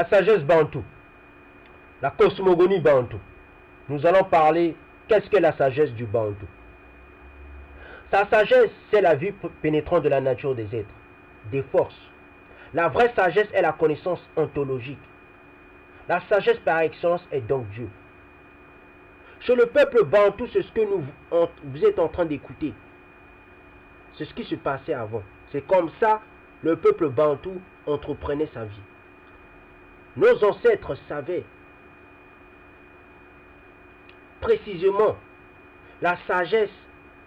La sagesse bantou, la cosmogonie bantou. Nous allons parler qu'est-ce que la sagesse du bantou. Sa sagesse, c'est la vue pénétrante de la nature des êtres, des forces. La vraie sagesse est la connaissance ontologique. La sagesse par excellence est donc Dieu. Chez le peuple bantou, c'est ce que vous êtes en train d'écouter. C'est ce qui se passait avant. C'est comme ça le peuple bantou entreprenait sa vie. Nos ancêtres savaient précisément la sagesse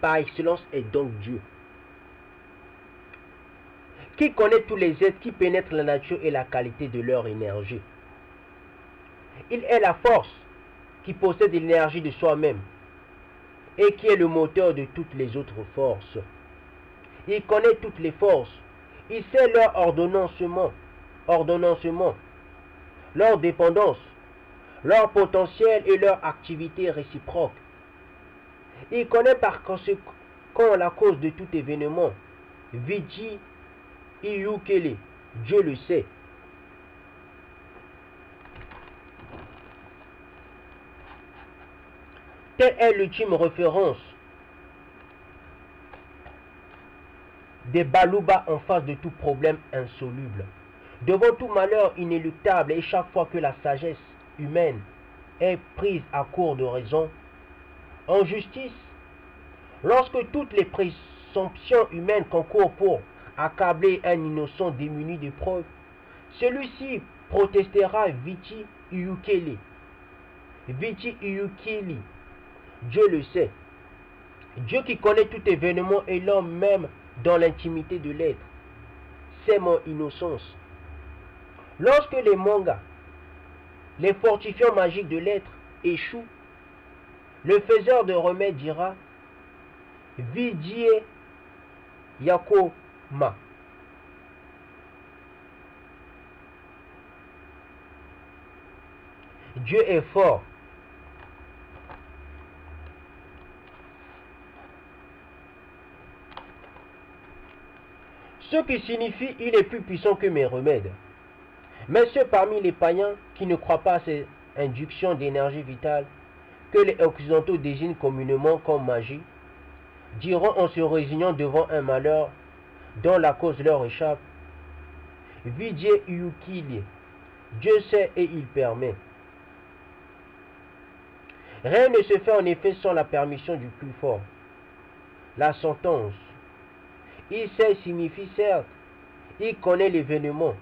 par excellence est donc Dieu. Qui connaît tous les êtres, qui pénètre la nature et la qualité de leur énergie. Il est la force qui possède l'énergie de soi-même et qui est le moteur de toutes les autres forces. Il connaît toutes les forces. Il sait leur ordonnancement, leur dépendance, leur potentiel et leur activité réciproque. Il connaît par conséquent la cause de tout événement. Viji Iyukele, Dieu le sait. Telle est l'ultime référence des Baluba en face de tout problème insoluble, devant tout malheur inéluctable, et chaque fois que la sagesse humaine est prise à court de raison, en justice, lorsque toutes les présomptions humaines concourent pour accabler un innocent démuni de preuves, celui-ci protestera Viti Iyukele. Viti Iyukele, Dieu le sait. Dieu qui connaît tout événement et l'homme même dans l'intimité de l'être. C'est mon innocence. Lorsque les mangas, les fortifiants magiques de l'être échouent, le faiseur de remèdes dira Vidie Yakoma. Dieu est fort. Ce qui signifie il est plus puissant que mes remèdes. Mais ceux parmi les païens qui ne croient pas à ces inductions d'énergie vitale que les occidentaux désignent communément comme magie, diront en se résignant devant un malheur dont la cause leur échappe, Vidye Iyukele, Dieu sait et il permet. Rien ne se fait en effet sans la permission du plus fort. La sentence. Il sait signifie certes, il connaît l'événement,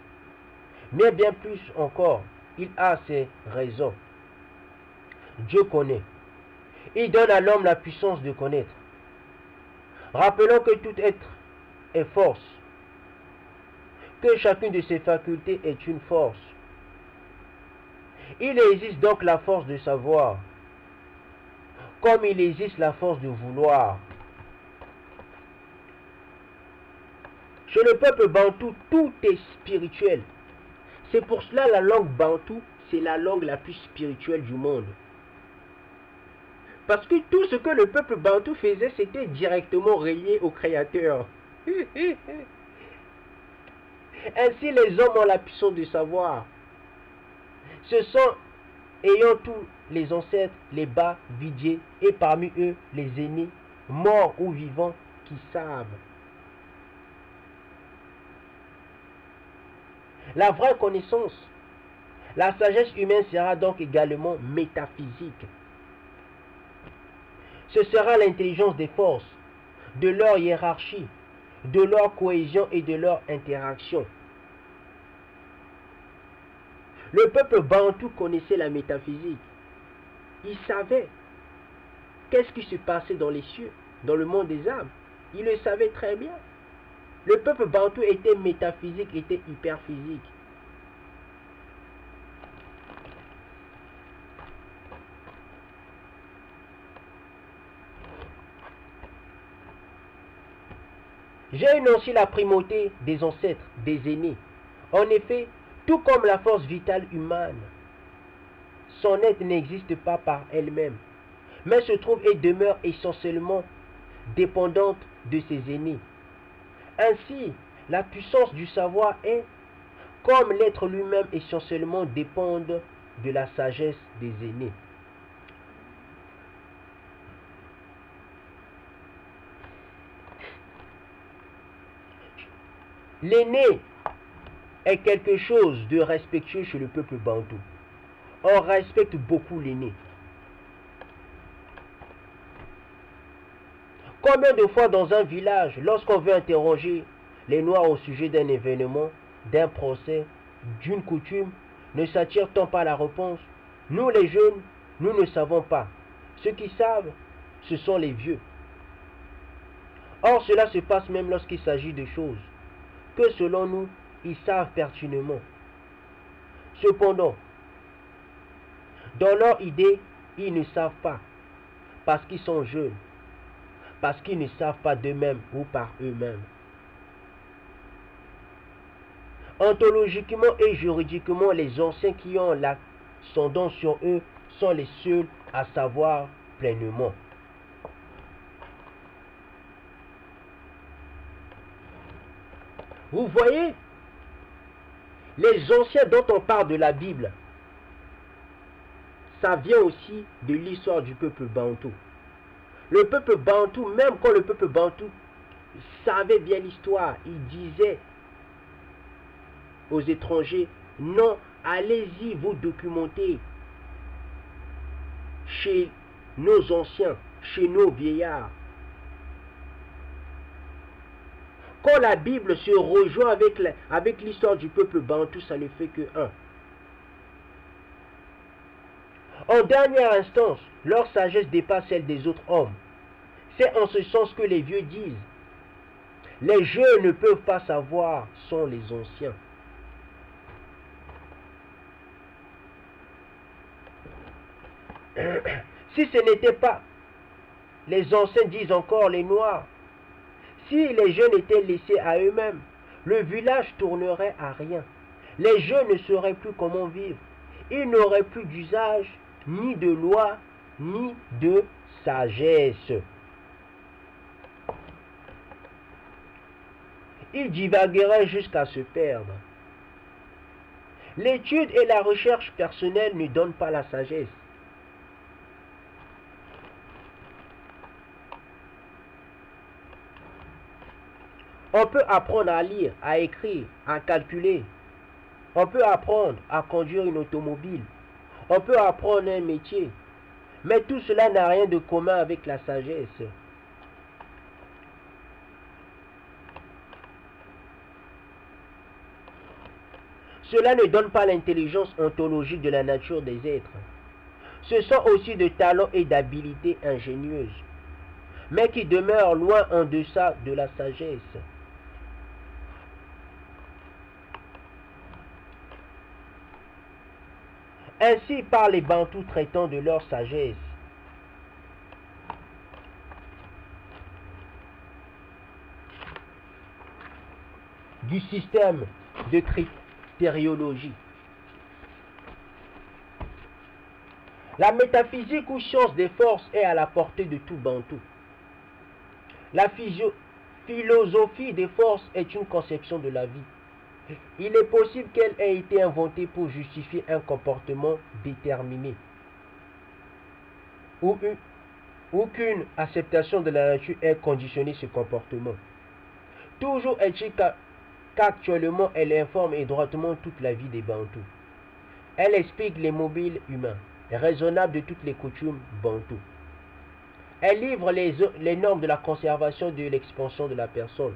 mais bien plus encore, il a ses raisons. Dieu connaît. Il donne à l'homme la puissance de connaître. Rappelons que tout être est force, que chacune de ses facultés est une force. Il existe donc la force de savoir, comme il existe la force de vouloir. Chez le peuple bantou, tout est spirituel. C'est pour cela la langue bantou, c'est la langue la plus spirituelle du monde. Parce que tout ce que le peuple bantou faisait, c'était directement relié au Créateur. Ainsi, les hommes ont la puissance de savoir. Ce sont, ayant tous les ancêtres, les bas, vidiers, et parmi eux, les aînés, morts ou vivants, qui savent. La vraie connaissance, la sagesse humaine sera donc également métaphysique. Ce sera l'intelligence des forces, de leur hiérarchie, de leur cohésion et de leur interaction. Le peuple bantou connaissait la métaphysique. Il savait qu'est-ce qui se passait dans les cieux, dans le monde des âmes. Il le savait très bien. Le peuple bantou était métaphysique, était hyperphysique. J'ai énoncé la primauté des ancêtres, des aînés. En effet, tout comme la force vitale humaine, son être n'existe pas par elle-même, mais se trouve et demeure essentiellement dépendante de ses aînés. Ainsi, la puissance du savoir est, comme l'être lui-même essentiellement dépendent de la sagesse des aînés. L'aîné est quelque chose de respectueux chez le peuple bantou. On respecte beaucoup l'aîné. Combien de fois dans un village, lorsqu'on veut interroger les Noirs au sujet d'un événement, d'un procès, d'une coutume, ne s'attire-t-on pas à la réponse? Nous les jeunes, nous ne savons pas. Ceux qui savent, ce sont les vieux. Or cela se passe même lorsqu'il s'agit de choses que selon nous, ils savent pertinemment. Cependant, dans leur idée, ils ne savent pas, parce qu'ils sont jeunes, parce qu'ils ne savent pas d'eux-mêmes ou par eux-mêmes. Ontologiquement et juridiquement, les anciens qui ont l'ascendant sur eux sont les seuls à savoir pleinement. Vous voyez, les anciens dont on parle de la Bible, ça vient aussi de l'histoire du peuple bantou. Le peuple bantou, même quand le peuple bantou savait bien l'histoire, il disait aux étrangers, non, allez-y vous documenter chez nos anciens, chez nos vieillards. Quand la Bible se rejoint avec l'histoire du peuple bantou, ça ne fait que un. En dernière instance, leur sagesse dépasse celle des autres hommes. C'est en ce sens que les vieux disent, les jeunes ne peuvent pas savoir, sont les anciens. Si ce n'était pas, les anciens disent encore les noirs, si les jeunes étaient laissés à eux-mêmes, le village tournerait à rien. Les jeunes ne sauraient plus comment vivre. Ils n'auraient plus d'usage, ni de loi, ni de sagesse. Ils divagueraient jusqu'à se perdre. L'étude et la recherche personnelle ne donnent pas la sagesse. On peut apprendre à lire, à écrire, à calculer. On peut apprendre à conduire une automobile. On peut apprendre un métier. Mais tout cela n'a rien de commun avec la sagesse. Cela ne donne pas l'intelligence ontologique de la nature des êtres. Ce sont aussi de talents et d'habiletés ingénieuses, mais qui demeurent loin en deçà de la sagesse. Ainsi parlent les Bantous traitant de leur sagesse. Du système de critériologie. La métaphysique ou science des forces est à la portée de tout Bantou. La philosophie des forces est une conception de la vie. Il est possible qu'elle ait été inventée pour justifier un comportement déterminé, ou qu'une acceptation de la nature ait conditionné ce comportement. Toujours est-il qu'actuellement elle informe étroitement toute la vie des Bantous. Elle explique les mobiles humains, raisonnables de toutes les coutumes Bantous. Elle livre les normes de la conservation et de l'expansion de la personne.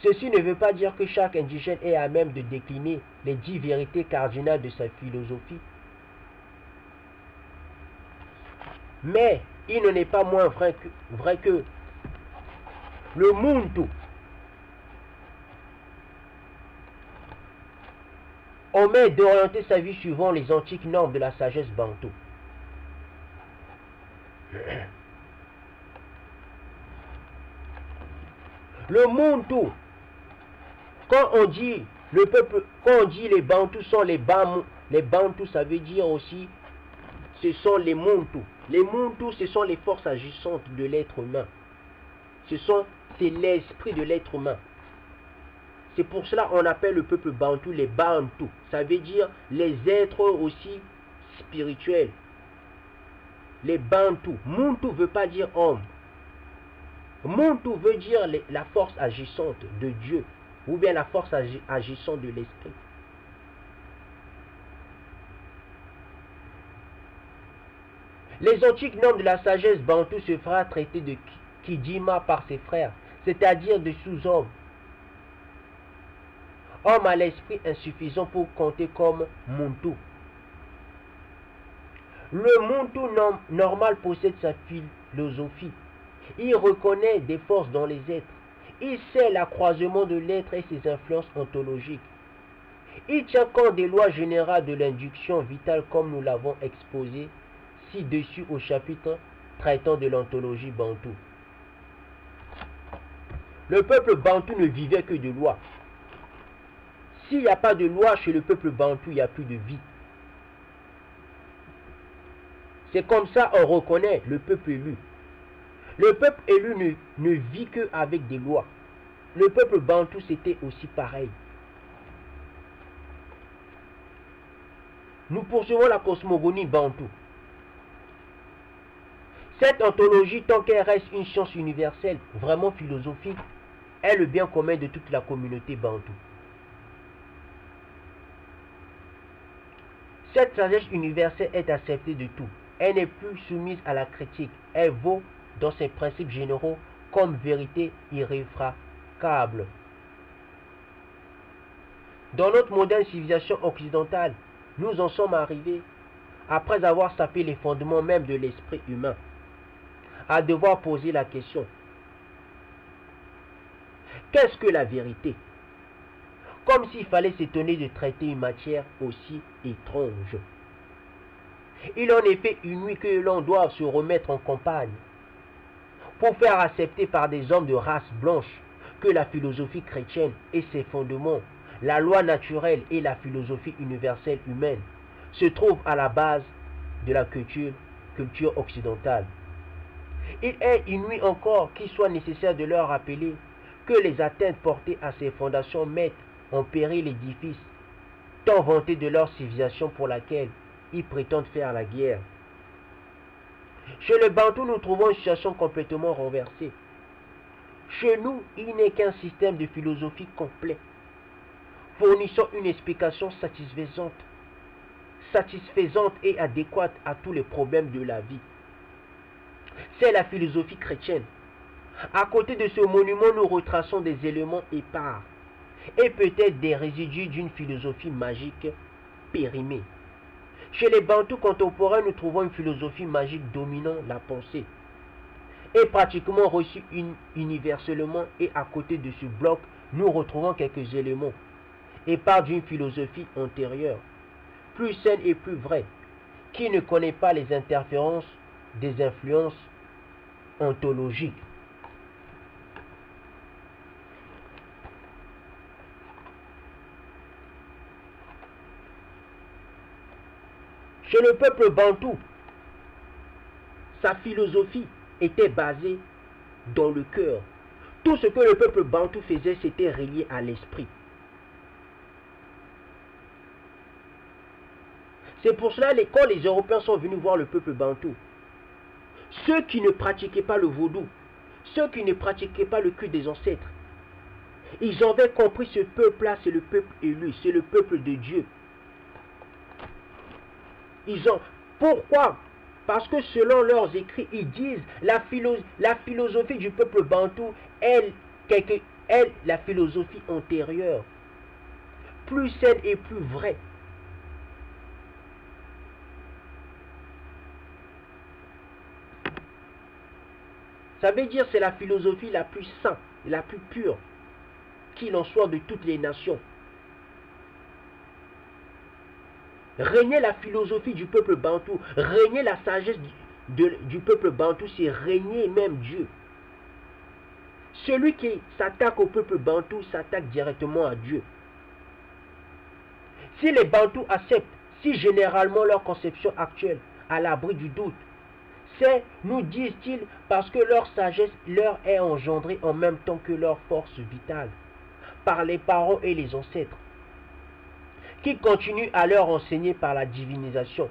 Ceci ne veut pas dire que chaque indigène est à même de décliner les 10 vérités cardinales de sa philosophie. Mais il n'en est pas moins vrai que le Muntu omet d'orienter sa vie suivant les antiques normes de la sagesse bantou. Le Muntu, quand on dit le peuple, quand on dit les Bantous sont les Bantous, ça veut dire aussi ce sont les Muntu. Les Muntu, ce sont les forces agissantes de l'être humain. C'est l'esprit de l'être humain. C'est pour cela qu'on appelle le peuple bantou les Bantous. Ça veut dire les êtres aussi spirituels. Les Bantous. Muntu veut pas dire homme. Muntu veut dire la force agissante de Dieu. Ou bien la force agissante de l'esprit. Les antiques normes de la sagesse bantou se fera traiter de Kidima par ses frères, c'est-à-dire de sous-hommes. Homme à l'esprit insuffisant pour compter comme Muntu. Le Muntu normal possède sa philosophie. Il reconnaît des forces dans les êtres. Il sait l'accroisement de l'être et ses influences ontologiques. Il tient compte des lois générales de l'induction vitale comme nous l'avons exposé ci-dessus au chapitre traitant de l'ontologie bantou. Le peuple bantou ne vivait que de lois. S'il n'y a pas de loi chez le peuple bantou, il n'y a plus de vie. C'est comme ça qu'on reconnaît le peuple élu. Le peuple élu ne vit qu'avec des lois. Le peuple bantou, c'était aussi pareil. Nous poursuivons la cosmogonie bantou. Cette ontologie, tant qu'elle reste une science universelle, vraiment philosophique, est le bien commun de toute la communauté bantou. Cette sagesse universelle est acceptée de tout. Elle n'est plus soumise à la critique. Elle vaut dans ses principes généraux comme vérité irréfragable. Dans notre moderne civilisation occidentale, nous en sommes arrivés, après avoir sapé les fondements même de l'esprit humain, à devoir poser la question: qu'est-ce que la vérité? Comme s'il fallait s'étonner de traiter une matière aussi étrange. Il en est fait une nuit que l'on doit se remettre en campagne pour faire accepter par des hommes de race blanche que la philosophie chrétienne et ses fondements, la loi naturelle et la philosophie universelle humaine, se trouvent à la base de la culture occidentale. Il est une nuit encore qu'il soit nécessaire de leur rappeler que les atteintes portées à ces fondations mettent en péril l'édifice tant vanté de leur civilisation pour laquelle ils prétendent faire la guerre. Chez les Bantous, nous trouvons une situation complètement renversée. Chez nous, il n'est qu'un système de philosophie complet, fournissant une explication satisfaisante et adéquate à tous les problèmes de la vie. C'est la philosophie chrétienne. À côté de ce monument, nous retraçons des éléments épars et peut-être des résidus d'une philosophie magique périmée. Chez les Bantous contemporains, nous trouvons une philosophie magique dominant la pensée et pratiquement reçue universellement, et à côté de ce bloc, nous retrouvons quelques éléments épars d'une philosophie antérieure, plus saine et plus vraie, qui ne connaît pas les interférences des influences ontologiques. Chez le peuple bantou, sa philosophie était basée dans le cœur. Tout ce que le peuple bantou faisait, c'était relié à l'esprit. C'est pour cela que quand les Européens sont venus voir le peuple bantou, ceux qui ne pratiquaient pas le vaudou, ceux qui ne pratiquaient pas le culte des ancêtres, ils avaient compris ce peuple-là, c'est le peuple élu, c'est le peuple de Dieu. Pourquoi? Parce que selon leurs écrits, ils disent la philosophie du peuple bantou est la philosophie antérieure, plus saine et plus vraie. Ça veut dire que c'est la philosophie la plus sainte, la plus pure, qu'il en soit de toutes les nations. Régner la philosophie du peuple bantou, régner la sagesse du peuple bantou, c'est régner même Dieu. Celui qui s'attaque au peuple bantou s'attaque directement à Dieu. Si les Bantous acceptent si généralement leur conception actuelle à l'abri du doute, c'est, nous disent-ils, parce que leur sagesse leur est engendrée en même temps que leur force vitale, par les parents et les ancêtres, qui continuent à leur enseigner par la divinisation.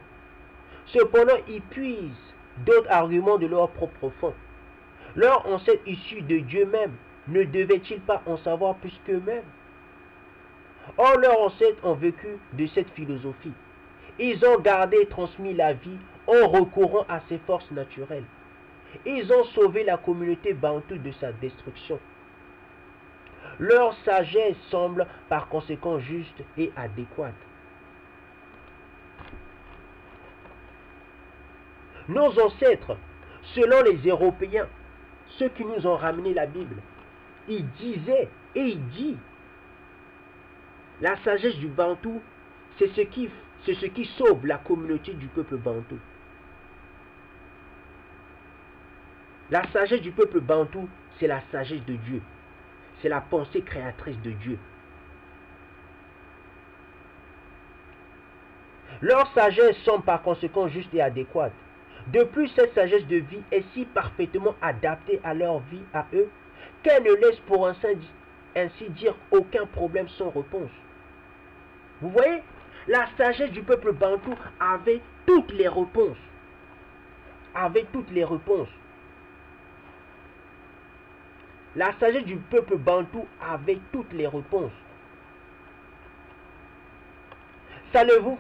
Cependant, ils puisent d'autres arguments de leur propre fond. Leurs ancêtres issus de Dieu même ne devaient-ils pas en savoir plus qu'eux-mêmes? Or, leurs ancêtres ont vécu de cette philosophie. Ils ont gardé et transmis la vie en recourant à ces forces naturelles. Ils ont sauvé la communauté bantoue de sa destruction. Leur sagesse semble par conséquent juste et adéquate. Nos ancêtres, selon les Européens, ceux qui nous ont ramené la Bible, ils disaient et ils disent, la sagesse du bantou, c'est ce qui sauve la communauté du peuple bantou. La sagesse du peuple bantou, c'est la sagesse de Dieu. C'est la pensée créatrice de Dieu. Leur sagesse semble par conséquent juste et adéquate. De plus, cette sagesse de vie est si parfaitement adaptée à leur vie, à eux, qu'elle ne laisse pour ainsi dire aucun problème sans réponse. Vous voyez, la sagesse du peuple bantou avait toutes les réponses. La sagesse du peuple bantou avait toutes les réponses. Savez-vous,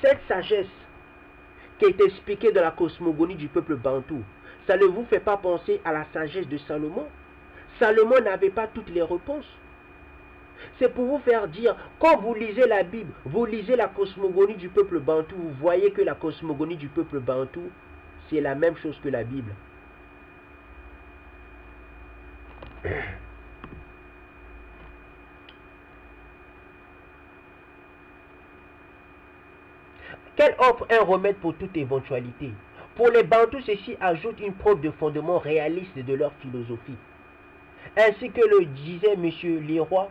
cette sagesse qui est expliquée dans la cosmogonie du peuple bantou, ça ne vous fait pas penser à la sagesse de Salomon? Salomon n'avait pas toutes les réponses. C'est pour vous faire dire, quand vous lisez la Bible, vous lisez la cosmogonie du peuple bantou, vous voyez que la cosmogonie du peuple bantou, c'est la même chose que la Bible. Qu'elle offre un remède pour toute éventualité. Pour les Bantous, ceci ajoute une preuve de fondement réaliste de leur philosophie. Ainsi que le disait M. Leroy,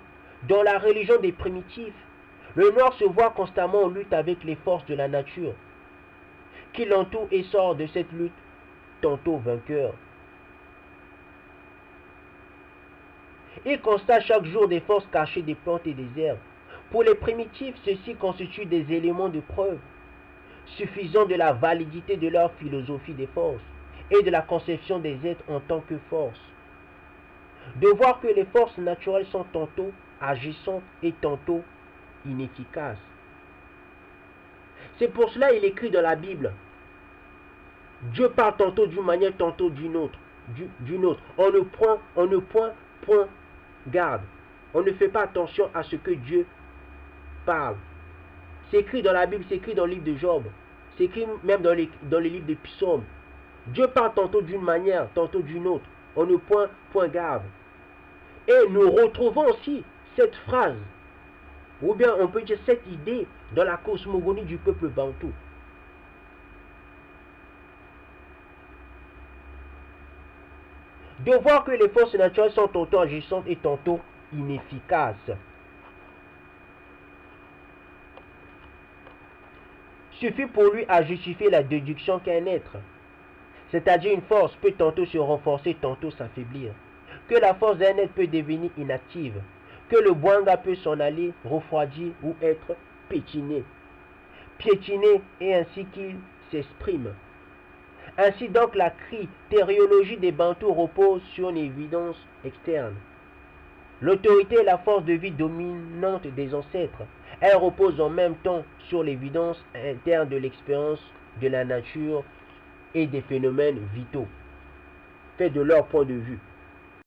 dans la religion des primitifs, le Noir se voit constamment en lutte avec les forces de la nature, qui l'entourent et sort de cette lutte tantôt vainqueur. Il constate chaque jour des forces cachées des plantes et des herbes. Pour les primitifs, ceci constitue des éléments de preuve suffisant de la validité de leur philosophie des forces et de la conception des êtres en tant que force. De voir que les forces naturelles sont tantôt agissantes et tantôt inefficaces. C'est pour cela qu'il écrit dans la Bible, Dieu parle tantôt d'une manière, tantôt d'une autre. On ne point garde. On ne fait pas attention à ce que Dieu parle. C'est écrit dans la Bible, c'est écrit dans le livre de Job. C'est écrit même dans les livres des psaumes. Dieu parle tantôt d'une manière, tantôt d'une autre. On ne point garde. Et nous retrouvons aussi cette phrase, ou bien on peut dire cette idée, dans la cosmogonie du peuple bantou. De voir que les forces naturelles sont tantôt agissantes et tantôt inefficaces. Suffit pour lui à justifier la déduction qu'un être, c'est-à-dire une force, peut tantôt se renforcer, tantôt s'affaiblir. Que la force d'un être peut devenir inactive. Que le boinga peut s'en aller, refroidir ou être piétiné, et ainsi qu'il s'exprime. Ainsi donc la critériologie des Bantous repose sur une évidence externe. L'autorité et la force de vie dominante des ancêtres, elle repose en même temps sur l'évidence interne de l'expérience de la nature et des phénomènes vitaux, faits de leur point de vue.